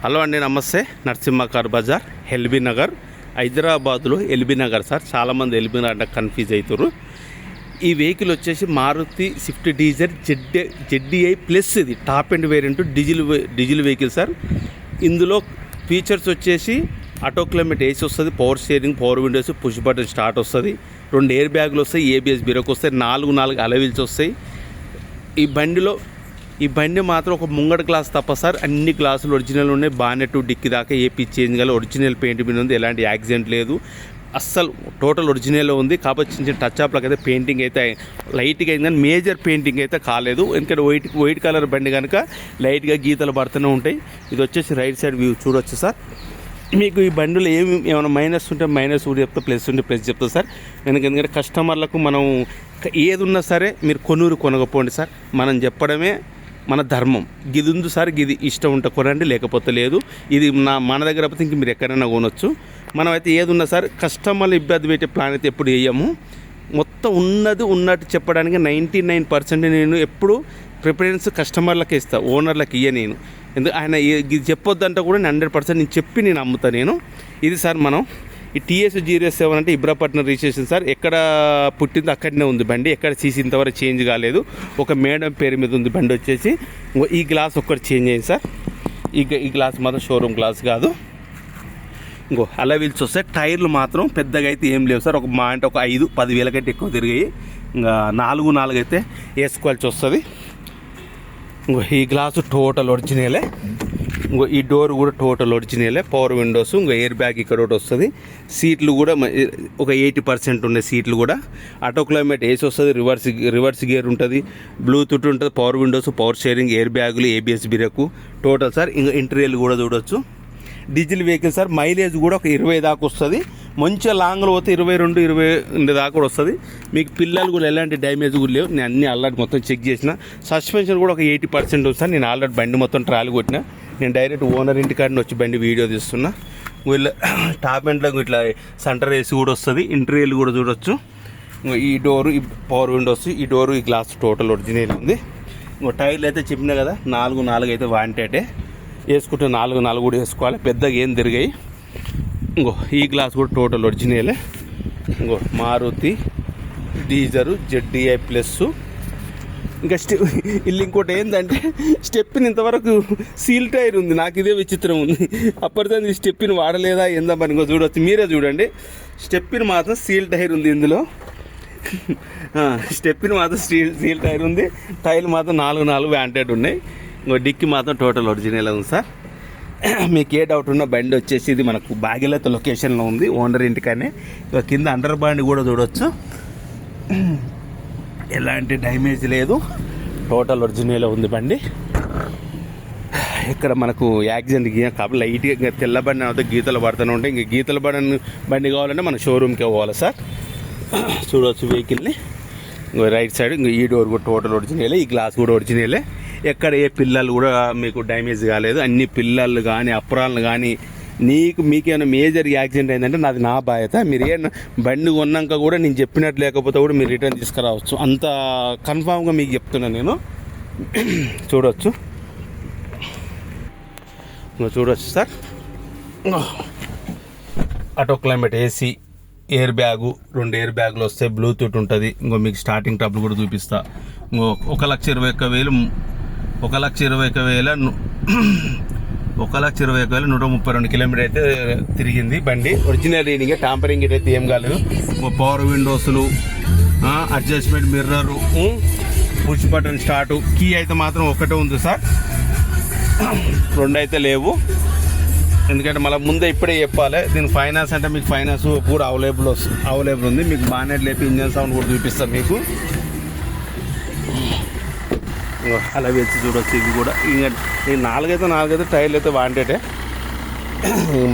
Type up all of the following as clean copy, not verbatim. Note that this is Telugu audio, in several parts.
హలో అండి, నమస్తే. నరసింహ కార్ బజార్, ఎల్బీ నగర్, హైదరాబాద్లో ఎల్బీ నగర్ సార్. చాలామంది ఎల్బీ నగర్ అంటే కన్ఫ్యూజ్ అవుతారు. ఈ వెహికల్ వచ్చేసి Maruti Swift Dzire ZDI plus. ఇది top and variant diesel vehicle sir. ఇందులో ఫీచర్స్ వచ్చేసి ఆటో క్లైమేట్ ఏసీ వస్తుంది, power steering, power windows, push button start వస్తుంది, 2 ఎయిర్ బ్యాగులు వస్తాయి, ఏబిఎస్ బ్రేక్ వస్తాయి, 4 అలవీల్స్ వస్తాయి. ఈ బండి మాత్రం ఒక ముంగడ గ్లాస్ తప్ప సార్ అన్ని గ్లాసులు ఒరిజినల్ ఉన్నాయి. బానెట్ డిక్కి దాకా ఏపీ చేంజ్ కాలేదు. ఒరిజినల్ పెయింట్ మీద ఉంది, ఎలాంటి యాక్సిడెంట్ లేదు, అస్సలు టోటల్ ఒరిజినల్లో ఉంది. కాబట్టి చిన్న టచ్ అప్లకు అయితే పెయింటింగ్ అయితే లైట్గా అయింది, కానీ మేజర్ పెయింటింగ్ అయితే కాలేదు. ఎందుకంటే వైట్ కలర్ బండి కనుక లైట్గా గీతలు పడుతూనే ఉంటాయి. ఇది వచ్చేసి రైట్ సైడ్ వ్యూ చూడొచ్చు సార్. మీకు ఈ బండిలో ఏమైనా మైనస్ ఉంటే మైనస్ కూడా చెప్తా, ప్లస్ ఉంటే ప్లస్ చెప్తా సార్. ఎందుకంటే కస్టమర్లకు మనం ఏది ఉన్నా సరే మీరు కొనకపోండి సార్, మనం చెప్పడమే మన ధర్మం. గిది ఉంది సార్, గిది ఇష్టం ఉంటే కొనండి, లేకపోతే లేదు. ఇది మన దగ్గర పోతే ఇంక మీరు ఎక్కడైనా కొనొచ్చు. మనం అయితే ఏది ఉన్నా సార్ కస్టమర్లు ఇబ్బంది పెట్టే ప్లాన్ అయితే ఎప్పుడు వేయము. మొత్తం ఉన్నట్టు చెప్పడానికి 99% నేను ఎప్పుడు ప్రిఫరెన్స్ కస్టమర్లకి ఇస్తాను, ఓనర్లకి నేను. ఆయన ఇది చెప్పొద్దంటే కూడా 100% నేను చెప్పి నేను అమ్ముతాను. ఇది సార్ మనం ఈ TS 07 అంటే ఇబ్రాపట్నం రిజిస్ట్రేషన్ సార్. ఎక్కడ పుట్టిందో అక్కడనే ఉంది బండి, ఎక్కడ సీసీ ఇంతవరకు చేంజ్ కాలేదు. ఒక మేడం పేరు మీద ఉంది బండి వచ్చేసి. ఈ గ్లాస్ ఒక్కటి చేంజ్ అయింది సార్. ఈ గ్లాస్ మాత్రం షోరూమ్ గ్లాస్ కాదు. అలా వీల్స్ వస్తాయి. టైర్లు మాత్రం పెద్దగా అయితే ఏం లేవు సార్. అంటే ఒక 5-10 వేల కంటే ఎక్కువ తిరిగాయి. ఇంకా 4 అయితే వేసుకోవాల్సి వస్తుంది. ఈ గ్లాసు టోటల్ ఒరిజినలే. ఈ డోర్ కూడా టోటల్ ఒరిజినలే, పవర్ విండోస్, ఎయిర్ బ్యాగ్ ఇక్కడ ఒకటి వస్తుంది. సీట్లు కూడా ఒక 80% ఉన్నాయి సీట్లు కూడా. ఆటో క్లైమేట్ ఏసీ వస్తుంది, రివర్స్ గేర్ ఉంటుంది, బ్లూటూత్ ఉంటుంది, power Windows, power sharing, air బ్యాగులు, ఏబిఎస్ బ్రేకు టోటల్ సార్. ఇంకా ఇంటీరియర్ కూడా చూడొచ్చు. Diesel vehicle sir. మైలేజ్ కూడా ఒక 20 దాకా వస్తుంది. మంచిగా లాంగ్లో పోతే 22 దాకా కూడా వస్తుంది. మీకు పిల్లలు కూడా ఎలాంటి డ్యామేజ్ కూడా లేవు. నేను అన్ని ఆల్రెడీ మొత్తం చెక్ చేసిన. సస్పెన్షన్ కూడా ఒక 80% ఉంది సార్. నేను ఆల్రెడీ బండి మొత్తం ట్రాయల్ కొట్టిన. నేను డైరెక్ట్ ఓనర్ ఇంటికాడిని వచ్చి బండి వీడియో తీస్తున్నా. వీళ్ళ టాప్ ఎండ్లో ఇట్లా సెంటర్ ఏసీ కూడా వస్తుంది. ఇంటీరియర్ కూడా చూడొచ్చు. ఈ డోరు, ఈ పవర్ విండోస్, ఈ డోరు, ఈ గ్లాస్ టోటల్ ఒరిజినల్ ఉంది. టైర్లు అయితే చెప్పినా కదా, 4 అయితే వాంటేటే వేసుకుంటే 4 కూడా వేసుకోవాలి. పెద్దగా ఏం తిరిగాయి. ఈ గ్లాస్ కూడా టోటల్ ఒరిజినలే. Maruti Dzire ZDI plus. ఇంకా ఇల్లు ఇంకోటి ఏంటంటే స్టెప్పిని ఇంతవరకు సీల్ టైర్ ఉంది. నాకు ఇదే విచిత్రం ఉంది. అప్పటిదాన్ని స్టెప్పిని వాడలేదా ఏందా మరి చూడవచ్చు, మీరే చూడండి. స్టెప్పిని మాత్రం సీల్ టైర్ ఉంది ఇందులో. స్టెప్పిని మాత్రం సీల్ టైర్ ఉంది. టైర్లు మాత్రం 4 వ్యాంటెడ్ ఉన్నాయి. డిక్కి మాత్రం టోటల్ ఒరిజినల్ ఉంది సార్. మీకు ఏ డౌట్ ఉన్నా బండి వచ్చేసి ఇది మనకు భాగ్యలత లొకేషన్లో ఉంది, ఓనర్ ఇంటికనే. కింద అండర్ బాండ్ కూడా చూడవచ్చు. ఎలాంటి డ్యామేజ్ లేదు, టోటల్ ఒరిజినల్ ఉంది బండి. ఇక్కడ మనకు యాక్సిడెంట్ కాబట్టి లైట్గా తెల్ల బండి అవుతుంది, గీతలు పడుతూనే ఉంటాయి. ఇంక గీతల బండి కావాలంటే మన షోరూమ్కే పోవాలి సార్. చూడవచ్చు వెహికల్ని. రైట్ సైడ్ ఈ డోర్ కూడా టోటల్ ఒరిజినలే, ఈ గ్లాస్ కూడా ఒరిజినలే. ఎక్కడ ఏ పిల్లలు కూడా మీకు డ్యామేజ్ కాలేదు. అన్ని పిల్లలు కానీ అప్రాలను కానీ మీకేమైనా మేజర్ యాక్సిడెంట్ అయిందంటే నా బాధ్యత. మీరు బండి కొన్నాక కూడా నేను చెప్పినట్టు లేకపోతే కూడా మీరు రిటర్న్ తీసుకురావచ్చు. అంత కన్ఫామ్గా మీకు చెప్తున్నాను నేను. చూడవచ్చు sir. Auto climate AC, air bag, 2 air బ్యాగులు వస్తాయి, బ్లూటూత్ ఉంటుంది. మీకు స్టార్టింగ్ ట్రబుల్ కూడా చూపిస్తా. 1,21,132 కిలోమీటర్ అయితే తిరిగింది బండి. ఒరిజినల్ రీడింగ్, టాంపరింగ్ అయితే ఏం కాలేదు. పవర్ విండోస్లు, adjustment mirror, push button start. Key అయితే మాత్రం ఒకటే ఉంది సార్, 2 అయితే లేవు. ఎందుకంటే మళ్ళీ ముందే ఇప్పుడే చెప్పాలి. దీనికి ఫైనాన్స్ అంటే మీకు ఫైనాన్స్ కూడా అవైలబుల్ ఉంది. మీకు బాగానే లేపి ఇంజన్ సౌండ్ కూడా చూపిస్తాం మీకు. అలా వేసి చూడవచ్చు. ఇది కూడా ఇంకా ఈ 4 అయితే టైర్లు అయితే వాంటేటే.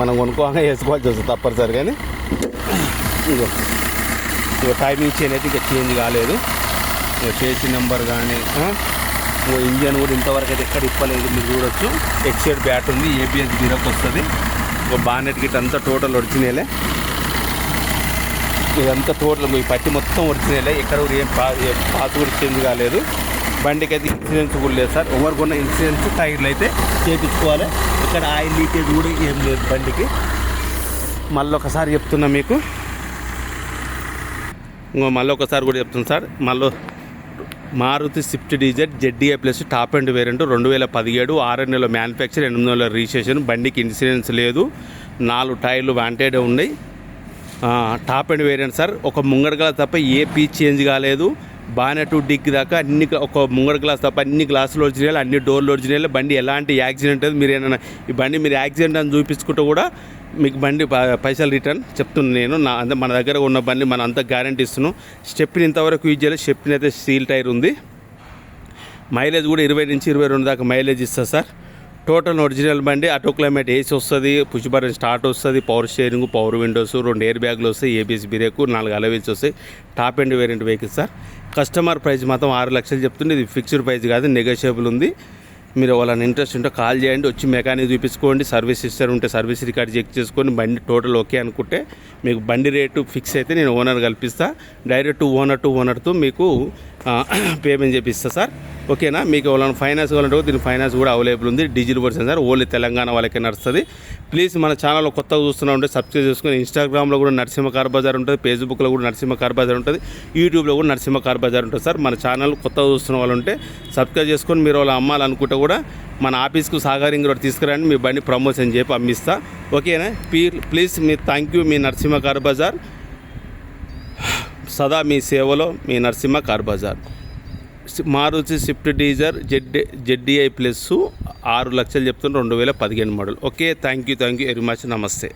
మనం కొనుక్కోగా వేసుకోవాల్సి వస్తుంది తప్పనిసరి. కానీ ఇక టైమింగ్ చైన్ అయితే ఇంకా చేంజ్ కాలేదు. చేసి నెంబర్ కానీ ఇంజన్ కూడా ఇంతవరకు అయితే ఎక్కడ ఇప్పలేదు. మీరు చూడొచ్చు. ఎక్సైడ్ బ్యాట్ ఉంది, ఏబిఎస్ బ్రేక్ వస్తుంది. బానెట్ గిట్ అంతా టోటల్ ఒరిజినలే. ఇదంతా టోటల్ ఈ పట్టి మొత్తం ఒరిజినలే. ఎక్కడ కూడా ఏం పాస్ కూడా చేంజ్ కాలేదు. బండికి అయితే ఇన్సూరెన్స్ కూడా లేదు సార్. ఎవరికొన్న ఇన్సూరెన్స్ టైర్లు అయితే చేయించుకోవాలి. ఇక్కడ ఆయిల్ లీకేజ్ కూడా ఏం లేదు బండికి. మళ్ళీ ఒకసారి చెప్తున్నా మీకు, మళ్ళీ ఒకసారి కూడా చెప్తున్నా సార్. మళ్ళీ Maruti Swift Dzire ZDI plus top and variant 2017 6 నెలల మ్యానుఫ్యాక్చర్ 8 నెలల రిజిస్ట్రేషన్. బండికి ఇన్సూరెన్స్ లేదు, 4 టైర్లు వాంటెడ్ ఉన్నాయి. Top and variant sir. ఒక ముంగడ గ్లాస్ తప్ప ఏ పీస్ చేంజ్ కాలేదు. బానెట్ డిక్ దాకా అన్ని, ఒక ముంగడ గ్లాస్ తప్ప అన్ని గ్లాసులు ఒరిజినల్, అన్ని డోర్లు ఒరిజినల్. బండి ఎలాంటి యాక్సిడెంట్ లేదు. మీరు ఏమైనా ఈ బండి మీరు యాక్సిడెంట్ అని చూపించుకుంటూ కూడా మీకు బండి పైసలు రిటర్న్ చెప్తున్నాను నేను. అంటే మన దగ్గర ఉన్న బండి మనం అంతా గ్యారంటీ ఇస్తున్నాం. స్టెప్ని ఇంతవరకు యూజ్ చేయలేదు. స్టెప్ని అయితే స్టీల్ టైర్ ఉంది. మైలేజ్ కూడా 20 నుంచి 22 దాకా మైలేజ్ ఇస్తుంది సార్. టోటల్ ఒరిజినల్ బండి. ఆటో క్లైమేట్ ఏసీ వస్తుంది, పుష్ బటన్ స్టార్ట్ వస్తుంది, power steering, power Windows, 2 air బ్యాగులు వస్తాయి, ABS బ్రేకు, 4 అలవీల్స్ వస్తాయి. Top and variant vehicle sir. Customer price మాత్రం 6 లక్షలు చెప్తుంది. ఇది ఫిక్స్డ్ ప్రైస్ కాదు, నెగోషియబుల్ ఉంది. మీరు వాళ్ళని ఇంట్రెస్ట్ ఉంటే కాల్ చేయండి, వచ్చి మెకానిక్ చూపించుకోండి. సర్వీస్ హిస్టరీ ఉంటే సర్వీస్ రికార్డ్ చెక్ చేసుకొని బండి టోటల్ ఓకే అనుకుంటే మీకు బండి రేటు ఫిక్స్ అయితే నేను ఓనర్ కల్పిస్తా. డైరెక్ట్ ఓనర్తో మీకు పేమెంట్ చేపిస్తా సార్. ఓకేనా? మీకు వాళ్ళని ఫైనాన్స్ కావాలంటే దీని ఫైనాన్స్ కూడా అవైలబుల్ ఉంది. Diesel version sir. Only Telangana వాళ్ళకే నడుస్తుంది. ప్లీజ్ మన ఛానల్లో కొత్తగా చూస్తున్నా ఉంటే సబ్స్క్రైబ్ చేసుకొని. ఇన్స్టాగ్రామ్లో కూడా నరసింహ కార్ బజార్ ఉంటుంది, ఫేస్బుక్లో కూడా నరసింహ కార్ బజార్ ఉంటుంది, యూట్యూబ్లో కూడా నరసింహ కార్ బజార్ ఉంటుంది సార్. మన ఛానల్ కొత్తగా చూస్తున్న వాళ్ళు ఉంటే సబ్స్క్రైబ్ చేసుకొని మీరు వాళ్ళు అమ్మాలనుకుంటే కూడా మన ఆఫీస్కు సాగరింగ్ రోడ్ తీసుకురండి. మీ బండి ప్రమోషన్ చెప్పి అమ్మిస్తా. ఓకేనా? ప్లీజ్ మీ థ్యాంక్ యూ. మీ నరసింహ కార్ బజార్ సదా మీ సేవలో. మీ Narasimha car Bazar. Maruti Swift Dzire ZDI plus 6 లక్షలు చెప్తున్నారు, 2015 model. Okay, thank you very much. నమస్తే.